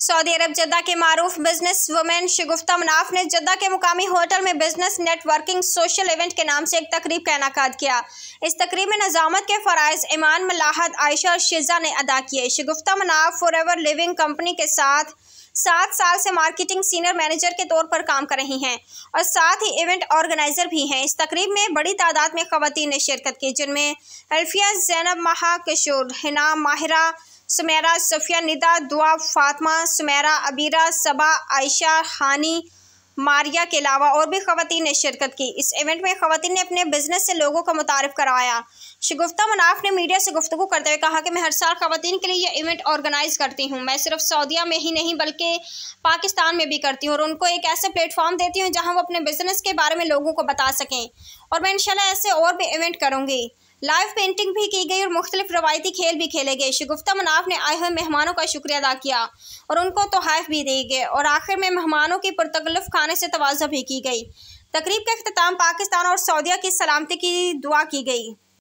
Saudi अरब जद्दा के मारूफ business women शगुफ्ता मनाफ ने जद्दा के मुकामी होटल में बिजनेस नेटवर्किंग सोशल इवेंट के नाम से एक तकरीब का इनेकाद किया। इस तकरीब में नजामत के फ़राइज़ ईमान, मलाहत, आयशा और शिजा ने अदा किए। शगुफ्ता मनाफ फॉरएवर लिविंग कंपनी के साथ 7 साल से मार्केटिंग सीनियर मैनेजर के तौर पर काम कर रही हैं और साथ ही इवेंट ऑर्गेनाइजर भी हैं। इस तकरीब में बड़ी तादाद में ख़वातीन ने शिरकत की, जिनमें अल्फिया, ज़ैनब, महा, किशोर, हिना, माहिरा, सुमेरा, सफ़िया, निदा, दुआ, फातिमा, सुमेरा, अबीरा, सबा, आयशा, हानी, मारिया के अलावा और भी ख़वातीन ने शिरकत की। इस इवेंट में ख़वातीन ने अपने बिजनेस से लोगों को मुतारिफ करवाया। शगुफ्ता मनाफ ने मीडिया से गुफ्तगू करते हुए कहा कि मैं हर साल ख़वातीन के लिए यह इवेंट ऑर्गेनाइज करती हूँ। मैं सिर्फ सऊदीया में ही नहीं बल्कि पाकिस्तान में भी करती हूँ और उनको एक ऐसे प्लेटफॉर्म देती हूँ जहाँ वो अपने बिजनेस के बारे में लोगों को बता सकें और मैं इंशाल्लाह ऐसे और भी इवेंट करूँगी। लाइव पेंटिंग भी की गई और मुख्तलिफ रवायती खेल भी खेले गए। शगुफ्ता मनाफ ने आए हुए मेहमानों का शुक्रिया अदा किया और उनको तोहफ़े भी दिए गए और आखिर में मेहमानों की पुरतकल्लुफ़ खाने से तवाज़ुह भी की गई। तकरीब का इख्तिताम पाकिस्तान और सऊदीया की सलामती की दुआ की गई।